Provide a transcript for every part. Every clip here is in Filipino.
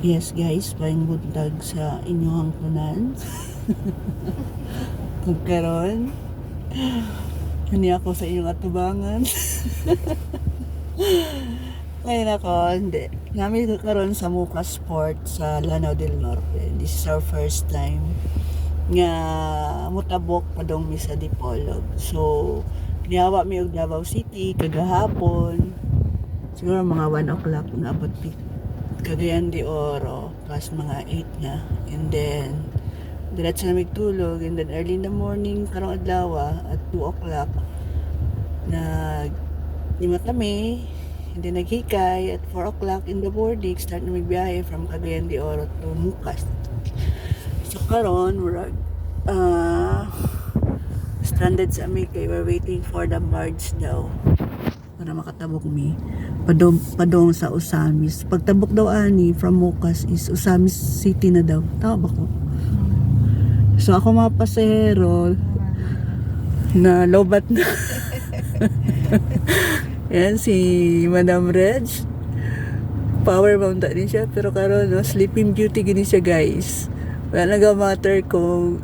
Yes guys, paing buntag sa inyong hangtunan. Kung karon, hindi ako sa inyong atubangan. Ngayon ako, hindi. Namin karon sa Muka Sport sa Lanao del Norte. This is our first time nga mutabok padong mi sa Dipolog. So, niyawa mi og Davao City kagahapon. Siguro mga 1 o'clock na abot Cagayan de Oro, pas mga 8 na. And then, diretso na tulog. And then, early in the morning, karong adlaw, at 2 o'clock, nag-lima kami. And then, naghikay. At 4 o'clock in the morning, start na magbiyahe from Cagayan de Oro to Mucas. So, karon we're stranded sa amin kay we're waiting for the barge daw para makatabok mi padong sa Usamis. Pagtabok daw ani from Mucas is Usamis City na daw. Tama ba ko? So ako mga pasahero na lobat na. Yan si Madam Reg. Power mountain din siya pero karon no, Sleeping Beauty gini siya guys. Wala nag-matter kung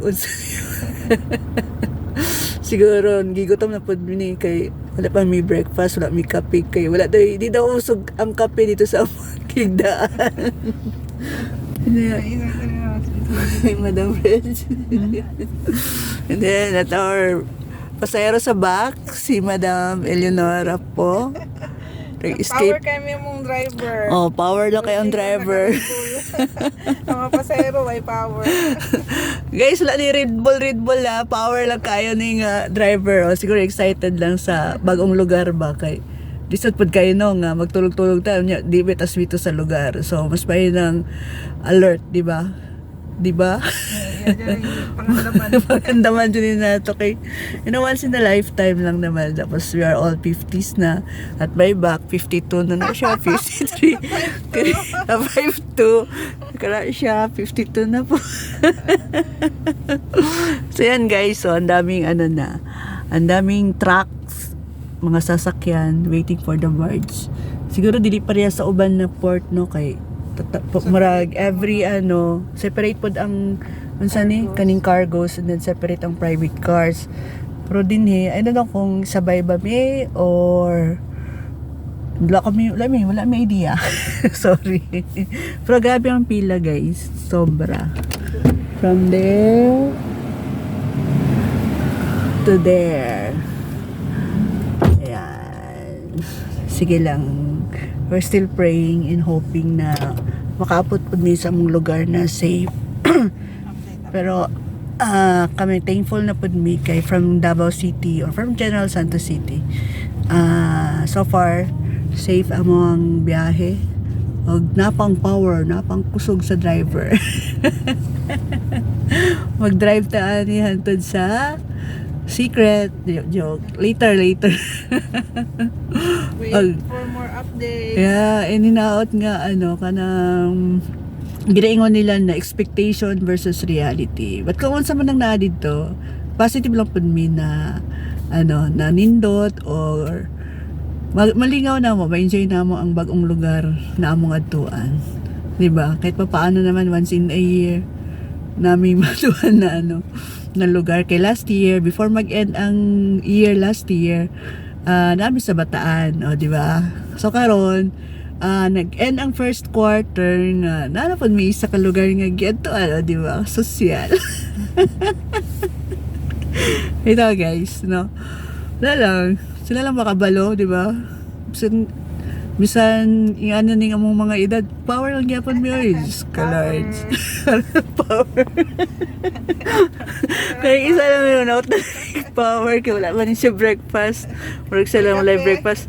siguro gigutom na pud ni kay wala pa may breakfast, wala may kape kay wala daw, di daw usog ang kape dito sa kigdaan. Madam Reg. And then at our pasahero sa back si Madam Eleonora po. Power kami mong driver. Oh, power na kayong driver. Ang mga pasahero may power. Guys, wala ni Red Bull na. Power lang kayo ng driver. O, siguro excited lang sa bagong lugar ba. Kay, disot pod kayo no nga, magtulog-tulog tayo. Di ba, tas dito sa lugar. So, mas pa yun ng alert, di ba? Di ba? Pangandaman dyan na ito kay once in a lifetime lang naman. Tapos we are all 50s na. At by back, 52 na siya. 53. 52. Kaya siya, 52 na po. So yan guys, so ang daming ang daming trucks, mga sasakyan waiting for the barge. Siguro dili pareha sa uban na port no kay marag every separate pod ang unsa ni kaning cargos and then separate ang private cars. Pero din I don't know kung sabay ba mi or wala may idea. Sorry. Pero grabe ang pila guys, sobra. From there to there. Ayan. Sige lang. We're still praying and hoping na makaabot po din sa mong lugar na safe. Pero kami thankful na po din kay from Davao City or from General Santos City. So far, safe among biyahe. Og napang power, napang kusog sa driver. Mag-drive ta ani hantod sa secret joke. Later. Wait for more updates. Yeah, ininaot nga kanang ginaingon nila na expectation versus reality. But kung unsa man ang naa dito, positive lang pud mi na na nindot or malingaw na mo, ma-enjoy na mo ang bagong lugar na among adtuan. 'Di ba? Kahit pa paano naman once in a year namin matuan na na lugar kay last year before mag-end ang year last year namin sa Bataan, di ba? So karon nag-end ang first quarter nga nanapod may isa ka lugar nga giadtoan, di ba? Sosyal. Ito guys, no. Sila lang makabalo, di ba? Bisan ning among mga edad, power lang gyapon mi oy. Scalards. Power. Kaya isa lang yun out power kaya wala man siya breakfast. Work sila lang live breakfast.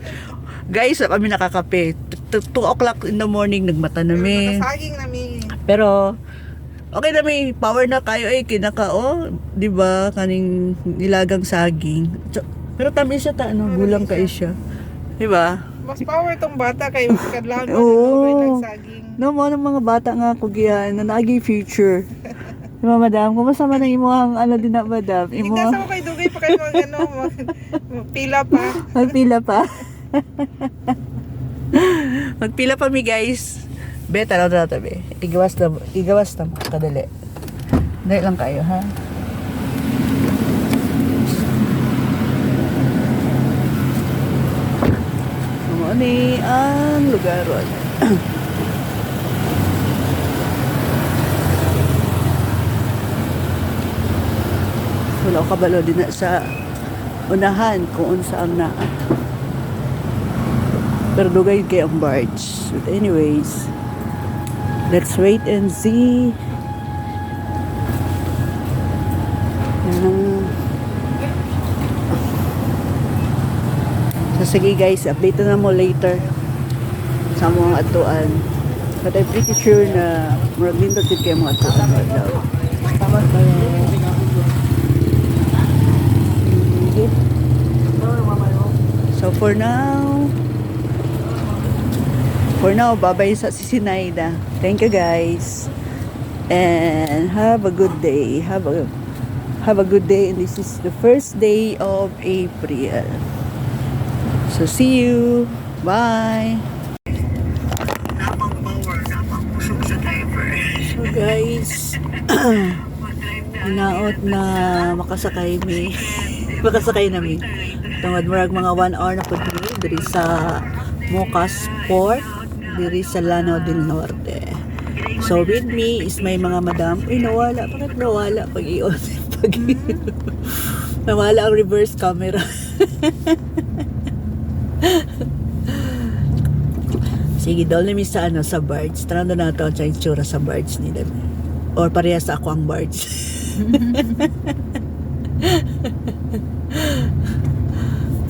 Guys, kami nakakape. 2 o'clock in the morning nagmata nami. Saging nami. Pero okay na may power na kayo kinaka di ba kaning nilagang saging. Pero tamis siya gulang kay siya. Di ba? Mas power tong bata kay kadlaw na nagsaging. No mo ng mga bata nga kugihan na nagi future. Diba, madam? Kumusta man ang imuhang din na, madam? Nasa ko kay Dugay pa kayo pila pa. Magpila pa. Magpila pa mi guys. Be, tanaw na ito, be. Igawas na kadali. Dahil lang kayo, ha? Ni ang lugar wala. Wala ko kabalo din na sa unahan kung unsa ang naa. Pero dugay kay ang barge. But anyways, let's wait and see. So sige guys, update na mo later sa mga atuan. But I'm pretty sure na maraming dito kayo mga atuan right now. Tama tayo. Okay. So for now, bye-bye sa Sisinaida. Thank you guys. And have a good day. Have a good day. And this is the first day of April. So see you. Bye. So guys, hinaot na makasakay namin. Tungod murag mga 1 hour na po diri sa Mocas Port, diri sa Lanao del Norte. So with me is may mga madam. Uy, nawala. Bakit nawala? Nawala ang reverse camera. Sige, daw namin sa sa barge. Tara na ito ang itsura sa barge nila. Or pareha sa ako ang barge.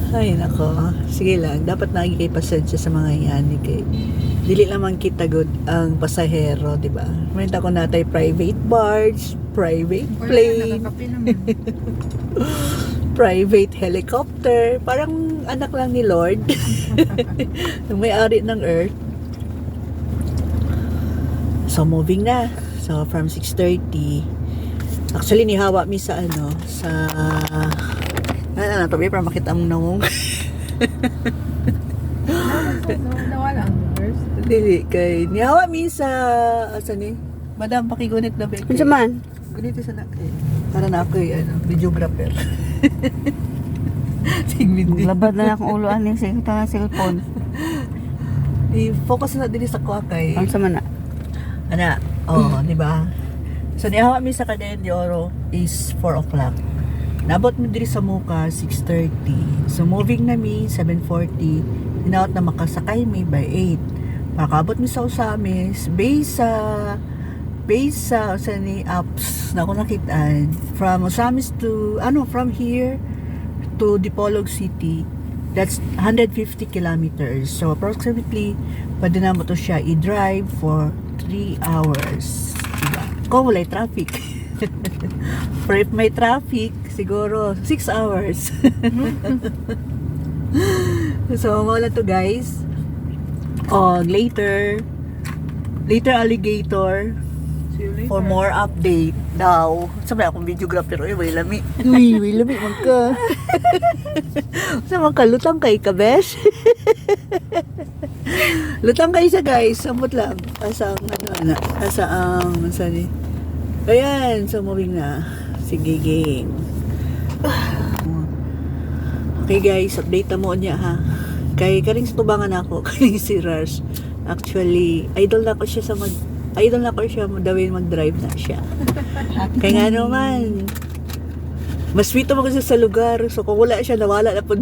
Ay, nako. Sige lang. Dapat nagigay pasensya sa mga yan. Kay dili lamang kita good ang pasahero, di ba? Mayroon ako natay private barge, private plane, private helicopter. Parang anak lang ni Lord. Yung may-ari ng Earth. So, moving na. So, from 6:30. Actually, nihawa mi sa sa to be para makita mong nawong. Nawala ang reverse. Dili kay nihawa mi sa asa ni Madam pakigunit na ba? Unsa man? Gunit sa nak para na ako videographer. Tingin Labad na akong ulo ani sa itong cellphone. I-focus na dili sa kuwakay. Unsa man na? Ana, di ba? So nihawa mi sa Cagayan de Oro is 4 o'clock. Nabot mi diri sa Muka 6:30. So moving na mi 7:40. Hinaot na makasakay mi by 8. Makabot mi sa Usamis based sa ni apps na ako nakitaan from Usamis to from here to Dipolog City. That's 150 kilometers. So approximately pwede na mo to siya i-drive for 3 hours. Diba? Kung wala traffic. For if may traffic, siguro 6 hours. So, wala to guys. Later alligator for more update daw. Sabi akong videographer. Uy, may lami. Uy, lami man ka. Sa mga kalutang kay kabesh. Lutang kayo sa guys. Samot lang. Asa ang sani. Ayan, so moving na. Sige, game. Okay guys, update na mo niya ha. Kay karing sa tubangan ako, karing si Rush. Actually, idol na ko siya dawin mag-drive na siya. Kaya nga naman, mas sweet mo kasi sa lugar. So kung wala siya, nawala na po.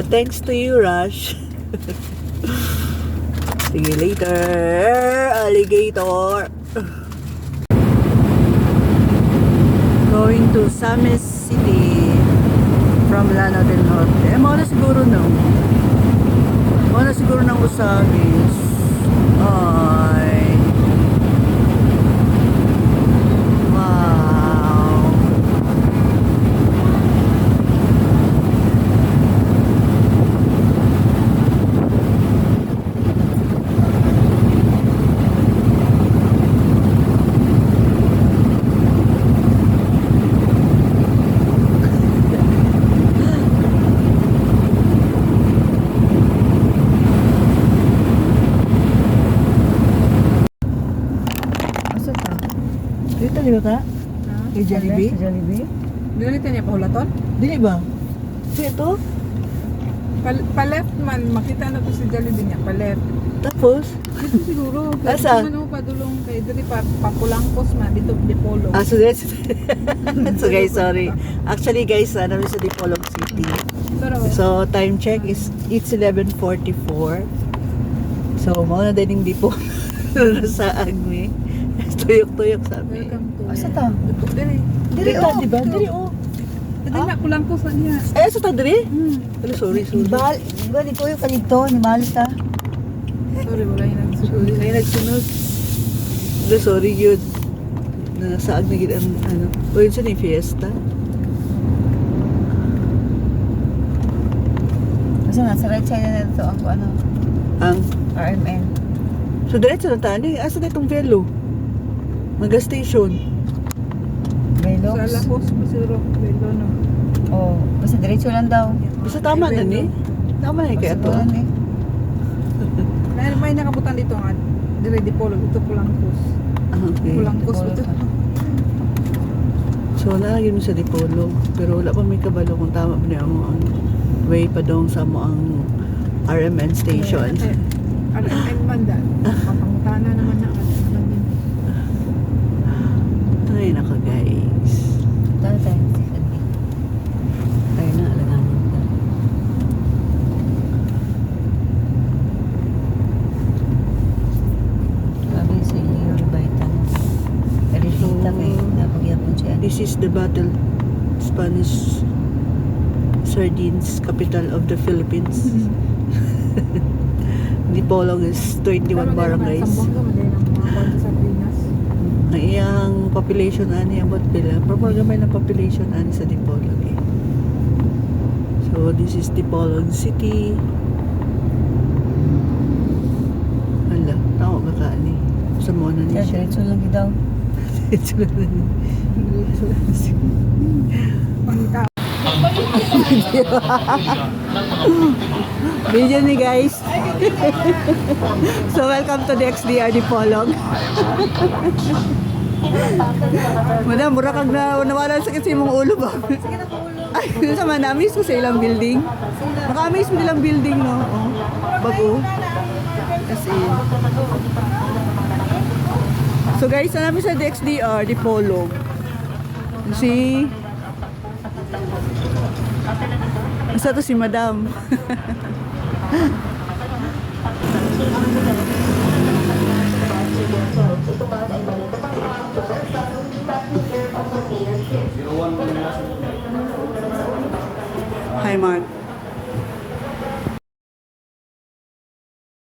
Thanks to you, Rush. Sige, later, alligator. Going to Samis City from Lanao del Norte. Mauna siguro ng Usamis. Ay. Wow. di ba ka? Ha? Kay Jollibee? Sa Jollibee? Dili niya pahulaton? Dili ba? So ito? Pa-left man, makita na ko si Jollibee niya, pa-left. Tapos? Dito siguro. Asa? Dito man ako padulong kay dili papulangkos man dito Dipolog. So guys, so guys, sorry. Actually guys, namin sa Dipolog City. Pero So time check is it's 11:44. So mao na din hindi po sa agmi. Tuyok-tuyok sabi. welcome to. Asa ta? Dili. Dili ta, di ba? Dili oh. Dili na pulangkos na niya. Eh, sa ta diri? Pero sorry. Bahal, di ba dito yung kanito, ni Malis ta? Sorry, wala yung nagsusunod. Ay nagsunod. Pero sorry yun. Nasa agmi gid ang ano. O yun sa ni fiesta. Kasi nasa right side na ito ang ano, Ang RMN. so diretso na tani. Asa na itong velo? Maga station. Velox. Sa Lahos, Pasiro, Belo, no. Oh, basta diretso lang daw. Basta tama na ni. Tama na kaya to. Basta eh. May nakabutan dito nga. Dili Dipolog, ito pulangkos. Okay. Pulangkos Dipolog ito. ka. So nalagyan mo sa Dipolog. Pero wala pa may kabalo kung tama pa niya ang way pa dong sa mo ang RMN station. RMN man da. Papangutana naman na. Ay naka guys. Dahil tayo sa Jollibee. Ay na alangan mo. Sabi sa iyo, Baitan. Karisita kay napagyapon siya. This is the battle Spanish sardines capital of the Philippines. Dipolog is 21 barangays. Sambonga, madali ng mga kwanto sa Pinas. Ang iyang population ani abot pila. Pero gamay na population ani sa Dipolog eh. So this is Dipolog City. Hala, tao ba ka ani? Sa mo na Siya, ni siya. diretso lang daw. Pangita. Video ni guys. So welcome to the XDR Dipolog. Madam, mura kag na nawalan sa kasi mong ulo ba? Ay, sa manamis ko sa ilang building. Nakamiss mo nilang building, no? Oh, bago. Kasi so guys, sa namin sa DXDR, Dipolog. Si Asa to si Madam? Hi Mark.